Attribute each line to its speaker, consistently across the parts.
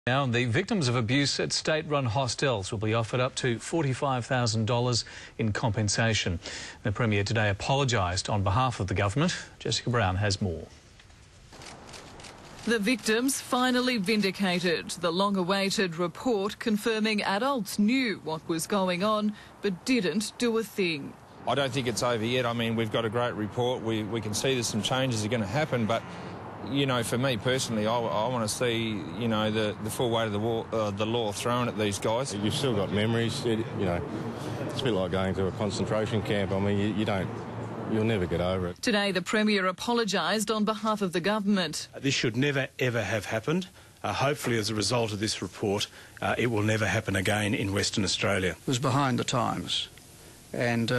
Speaker 1: Now, the victims of abuse at state-run hostels will be offered up to $45,000 in compensation. The Premier today apologised on behalf of the government. Jessica Brown has more.
Speaker 2: The victims finally vindicated. The long-awaited report confirming adults knew what was going on but didn't do a thing.
Speaker 3: I don't think it's over yet. I mean, we've got a great report. We can see there's some changes are going to happen, but you know, for me personally, I want to see, you know, the full weight of the law thrown at these guys.
Speaker 4: You've still got memories, you know, it's a bit like going to a concentration camp. I mean, you'll never get over it.
Speaker 2: Today, the Premier apologised on behalf of the government.
Speaker 5: This should never, ever have happened. Hopefully, as a result of this report, it will never happen again in Western Australia.
Speaker 6: It was behind the times, and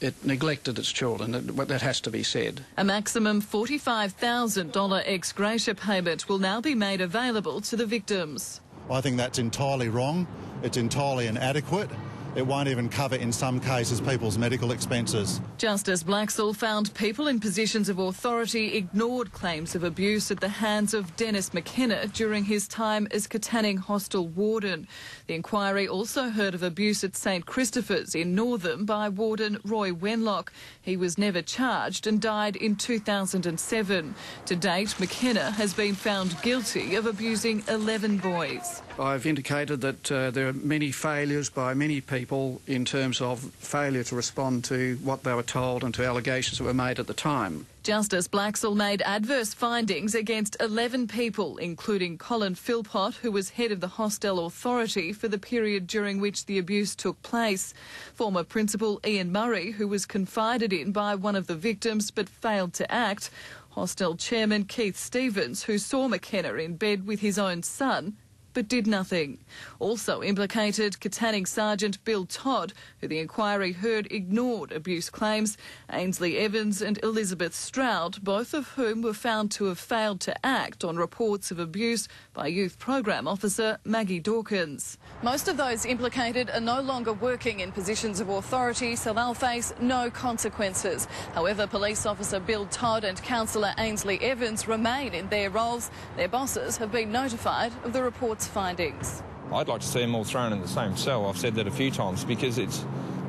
Speaker 6: it neglected its children. That has to be said.
Speaker 2: A maximum $45,000 ex gratia payment will now be made available to the victims.
Speaker 7: I think that's entirely wrong. It's entirely inadequate. It won't even cover, in some cases, people's medical expenses.
Speaker 2: Justice Blaxall found people in positions of authority ignored claims of abuse at the hands of Dennis McKenna during his time as Katanning Hostel warden. The inquiry also heard of abuse at St Christopher's in Northam by warden Roy Wenlock. He was never charged and died in 2007. To date, McKenna has been found guilty of abusing 11 boys.
Speaker 6: I've indicated that there are many failures by many people in terms of failure to respond to what they were told and to allegations that were made at the time.
Speaker 2: Justice Blaxall made adverse findings against 11 people, including Colin Philpott, who was head of the Hostel Authority for the period during which the abuse took place. Former Principal Ian Murray, who was confided in by one of the victims but failed to act. Hostel Chairman Keith Stevens, who saw McKenna in bed with his own son but did nothing. Also implicated Katanning Sergeant Bill Todd, who the inquiry heard ignored abuse claims, Ainsley Evans and Elizabeth Stroud, both of whom were found to have failed to act on reports of abuse by Youth Program Officer Maggie Dawkins. Most of those implicated are no longer working in positions of authority, so they'll face no consequences. However, Police Officer Bill Todd and Councillor Ainsley Evans remain in their roles. Their bosses have been notified of the report's findings.
Speaker 3: I'd like to see them all thrown in the same cell. I've said that a few times because it's,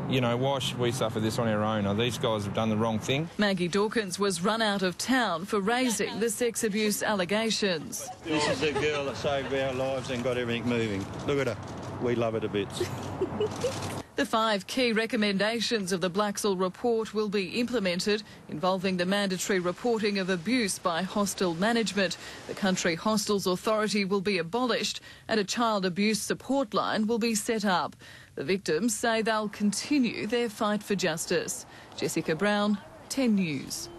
Speaker 3: you know, why should we suffer this on our own? These guys have done the wrong thing.
Speaker 2: Maggie Dawkins was run out of town for raising the sex abuse allegations.
Speaker 8: This is the girl that saved our lives and got everything moving. Look at her. We love her to bits.
Speaker 2: The 5 key recommendations of the Blaxall report will be implemented, involving the mandatory reporting of abuse by hostel management. The Country Hostels Authority will be abolished and a child abuse support line will be set up. The victims say they'll continue their fight for justice. Jessica Brown, 10 News.